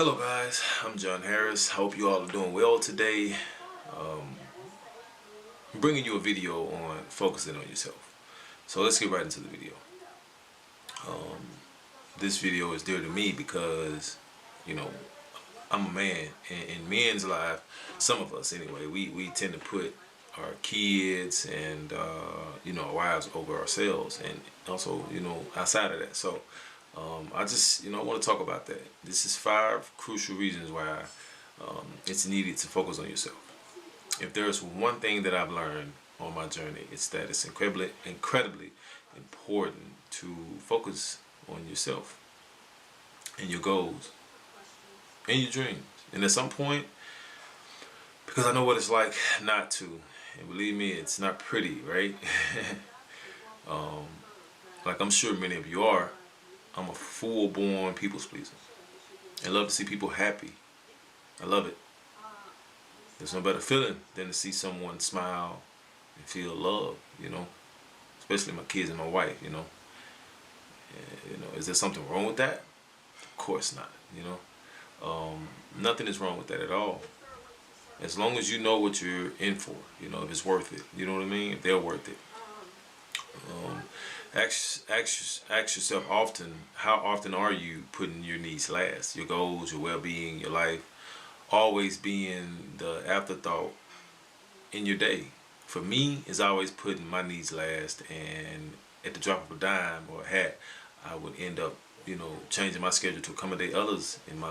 Hello guys, I'm John Harris. Hope you all are doing well today. I'm bringing you a video on focusing on yourself. So let's get right into the video. This video is dear to me because, you know, I'm a man. In men's life, some of us anyway, we tend to put our kids and, our wives over ourselves, and also, outside of that. So I just, want to talk about that. This is 5 crucial reasons why it's needed to focus on yourself. If there's one thing that I've learned on my journey, it's that it's incredibly important to focus on yourself and your goals and your dreams. And at some point, because I know what it's like not to, and believe me, it's not pretty, right? Like I'm sure many of you are, I'm a full-born people's pleaser. I love to see people happy. I love it. There's no better feeling than to see someone smile and feel love, especially my kids and my wife, Is there something wrong with that? Of course not, Nothing is wrong with that at all. As long as you know what you're in for, if it's worth it, you know what I mean? If they're worth it. Ask yourself often, how often are you putting your needs last? Your goals, your well-being, your life, always being the afterthought in your day. For me, it's always putting my needs last, and at the drop of a dime or a hat, I would end up, changing my schedule to accommodate others in my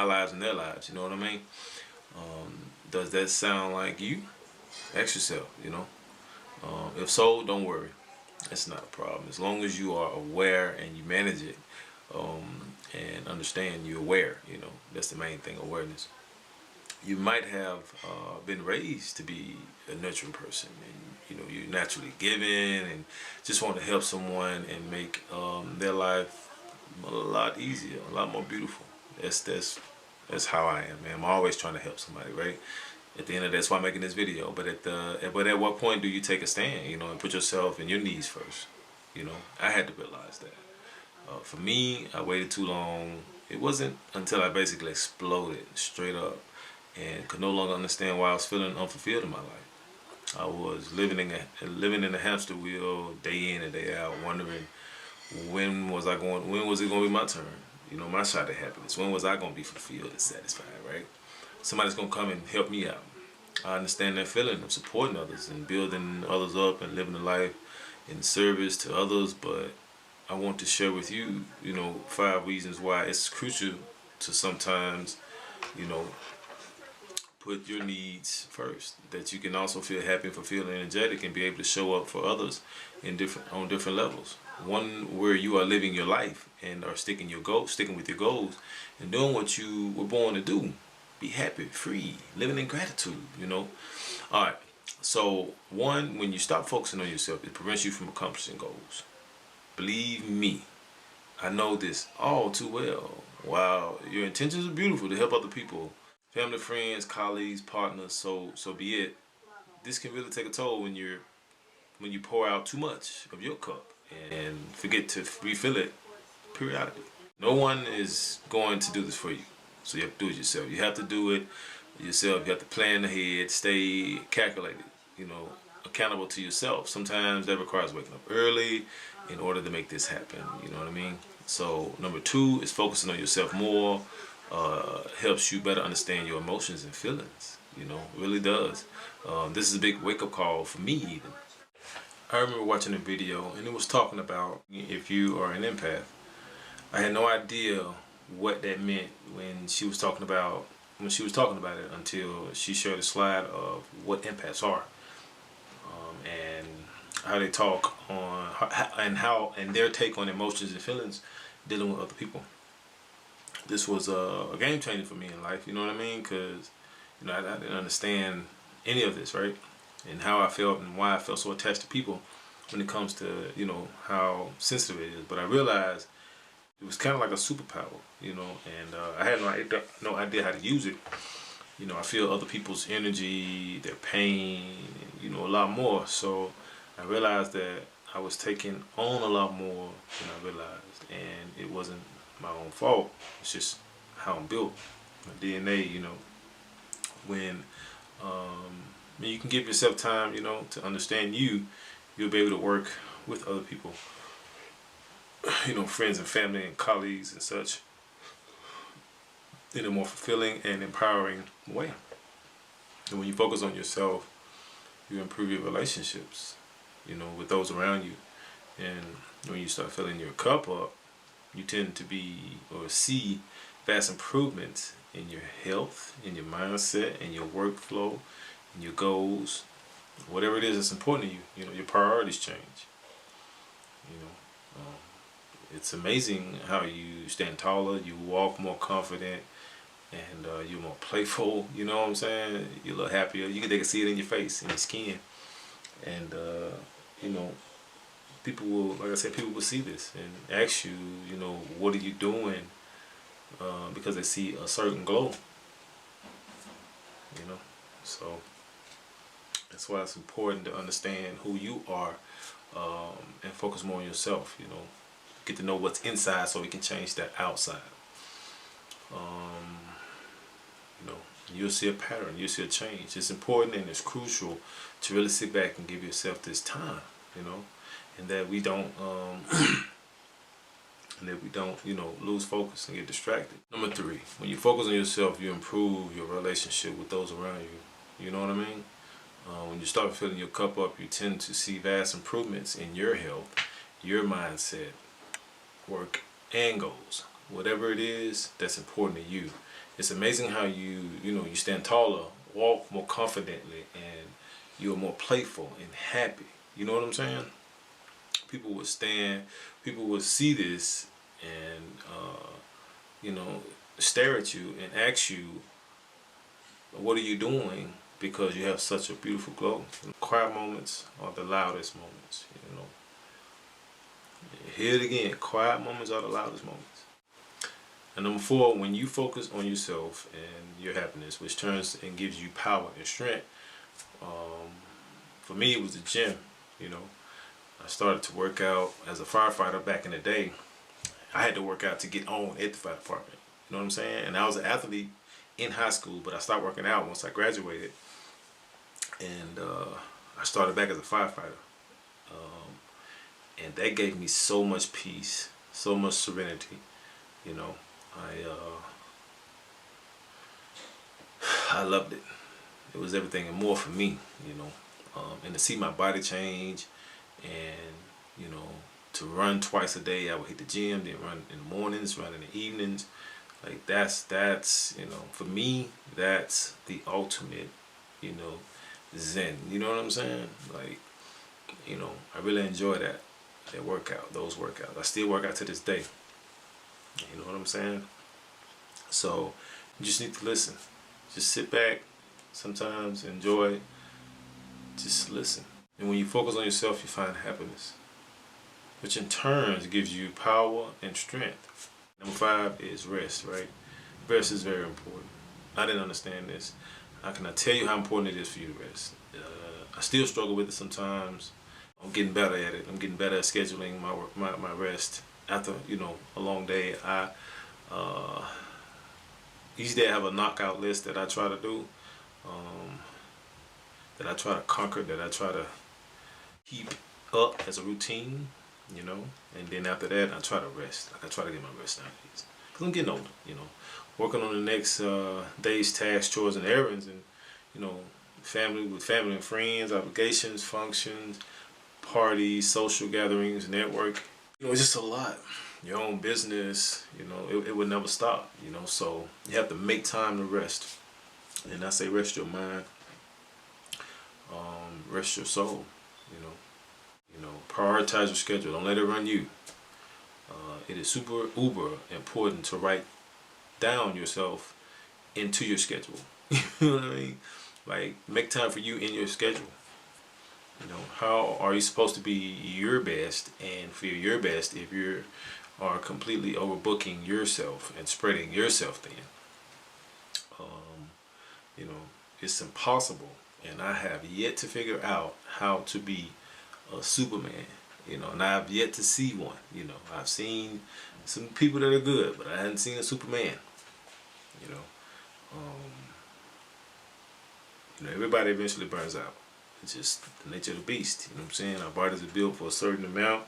lives and their lives. You know what I mean? Does that sound like you? Ask yourself. If so, don't worry. It's not a problem as long as you are aware and you manage it, and understand you're aware. That's the main thing, awareness. You might have been raised to be a nurturing person, and you're naturally giving and just want to help someone and make their life a lot easier, a lot more beautiful. That's how I am, man. I'm always trying to help somebody, right? At the end of that, that's why I'm making this video. But at what point do you take a stand, and put yourself and your needs first? I had to realize that. For me, I waited too long. It wasn't until I basically exploded straight up and could no longer understand why I was feeling unfulfilled in my life. I was living in a hamster wheel day in and day out, wondering when was it going to be my turn? My shot at happiness. When was I going to be fulfilled and satisfied, right? Somebody's going to come and help me out. I understand that feeling of supporting others and building others up and living a life in service to others, but I want to share with you, 5 reasons why it's crucial to sometimes, put your needs first. That you can also feel happy and fulfilled and energetic and be able to show up for others on different levels. One where you are living your life and are sticking with your goals and doing what you were born to do. Be happy, free, living in gratitude, Alright, so one, when you stop focusing on yourself, it prevents you from accomplishing goals. Believe me, I know this all too well. While your intentions are beautiful to help other people, family, friends, colleagues, partners, so be it, this can really take a toll when you pour out too much of your cup and forget to refill it periodically. No one is going to do this for you. So you have to do it yourself. You have to do it yourself. You have to plan ahead, stay calculated, accountable to yourself. Sometimes that requires waking up early in order to make this happen. You know what I mean? So number 2 is focusing on yourself more. Helps you better understand your emotions and feelings. It really does. This is a big wake-up call for me even. I remember watching a video and it was talking about if you are an empath. I had no idea what that meant when she was talking about it until she showed a slide of what empaths are, and how they talk on and their take on emotions and feelings dealing with other people. This was a game changer for me in life. You know what I mean? Because I didn't understand any of this, right? And how I felt and why I felt so attached to people when it comes to how sensitive it is. But I realized it was kind of like a superpower, and I had no idea how to use it. I feel other people's energy, their pain, and, a lot more. So I realized that I was taking on a lot more than I realized, and it wasn't my own fault. It's just how I'm built, my DNA. When you can give yourself time, to understand you'll be able to work with other people, friends and family and colleagues and such, in a more fulfilling and empowering way. And when you focus on yourself, you improve your relationships, with those around you. And when you start filling your cup up, you tend to be or see vast improvements in your health, in your mindset, in your workflow, in your goals, whatever it is that's important to you. Your priorities change. It's amazing how you stand taller, you walk more confident, and you're more playful. You know what I'm saying? You're a little happier. They can see it in your face, in your skin, and you know, people will, like I said, people will see this and ask you, what are you doing? Because they see a certain glow. So that's why it's important to understand who you are, and focus more on yourself. Get to know what's inside so we can change that outside. You know, you'll see a pattern, you'll see a change. It's important and it's crucial to really sit back and give yourself this time, and that we don't lose focus and get distracted. Number 3, when you focus on yourself, you improve your relationship with those around you. You know what I mean? When you start filling your cup up, you tend to see vast improvements in your health, your mindset, work, and goals. Whatever it is that's important to you. It's amazing how you stand taller, walk more confidently, and you're more playful and happy. You know what I'm saying? People would see this and, stare at you and ask you, what are you doing? Because you have such a beautiful glow. Quiet moments are the loudest moments, Hear it again, quiet moments are the loudest moments. And number 4, when you focus on yourself and your happiness, which turns and gives you power and strength. For me, it was the gym, I started to work out as a firefighter back in the day. I had to work out to get on at the fire department. You know what I'm saying? And I was an athlete in high school, but I stopped working out once I graduated. And I started back as a firefighter. And that gave me so much peace, so much serenity. I loved it. It was everything and more for me, and to see my body change, and to run twice a day. I would hit the gym, then run in the mornings, run in the evenings. Like that's for me, that's the ultimate, zen. You know what I'm saying? Like, I really enjoy that workout, those workouts. I still work out to this day. You know what I'm saying? So you just need to listen. Just sit back, sometimes enjoy, just listen. And when you focus on yourself, you find happiness, which in turn gives you power and strength. Number 5 is rest, right? Rest is very important. I didn't understand this. How can I tell you how important it is for you to rest? I still struggle with it sometimes. I'm getting better at it. I'm getting better at scheduling my work, my rest. After a long day, each day I have a knockout list that I try to do, that I try to conquer, that I try to keep up as a routine, and then after that I try to rest. Like I try to get my rest nowadays, because I'm getting older, working on the next day's tasks, chores, and errands, and family and friends, obligations, functions, parties, social gatherings, network. It's just a lot. Your own business, it would never stop, so you have to make time to rest. And I say rest your mind, rest your soul, prioritize your schedule. Don't let it run you. It is super uber important to write down yourself into your schedule. You know what I mean? Like, make time for you in your schedule. How are you supposed to be your best and feel your best if you are completely overbooking yourself and spreading yourself thin? It's impossible, and I have yet to figure out how to be a Superman, and I have yet to see one. I've seen some people that are good, but I haven't seen a Superman. You know, um, everybody eventually burns out. It's just the nature of the beast. You know what I'm saying? Our bodies are built for a certain amount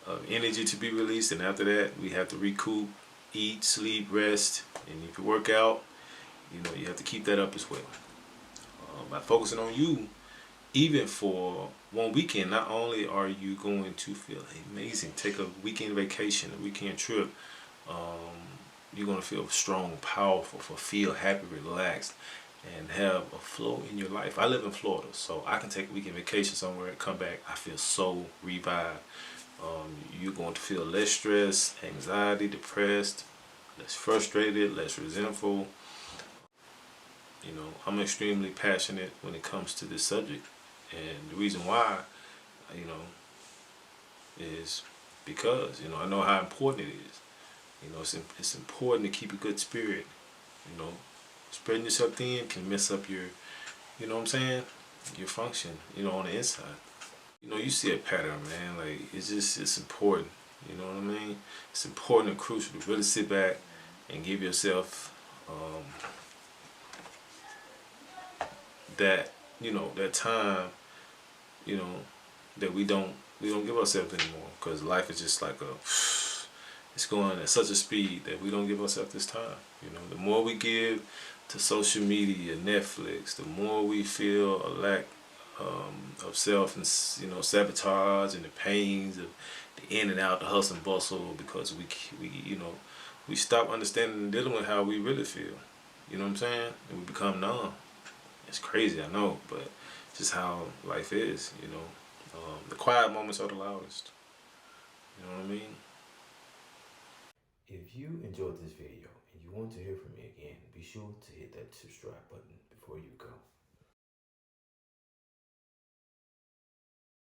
of energy to be released, and after that, we have to recoup, eat, sleep, rest, and if you work out, you have to keep that up as well. By focusing on you, even for one weekend, not only are you going to feel amazing, take a weekend vacation, a weekend trip, you're going to feel strong, powerful, feel happy, relaxed, and have a flow in your life. I live in Florida, so I can take a weekend vacation somewhere and come back. I feel so revived. You're going to feel less stress, anxiety, depressed, less frustrated, less resentful. I'm extremely passionate when it comes to this subject, and the reason why, you know, is because I know how important it is. It's important to keep a good spirit. You know, spreading yourself thin can mess up your, what I'm saying, your function. On the inside. You see a pattern, man. Like it's important. You know what I mean? It's important and crucial to really sit back and give yourself that that time. You know that we don't give ourselves anymore, because life is just like a it's going at such a speed that we don't give ourselves this time. The more we give to social media, Netflix, the more we feel a lack of self, and sabotage, and the pains of the in and out, the hustle and bustle, because we stop understanding and dealing with how we really feel. You know what I'm saying? And we become numb. It's crazy, I know, but just how life is. The quiet moments are the loudest. You know what I mean? If you enjoyed this video and you want to hear from me again, be sure to hit that subscribe button before you go.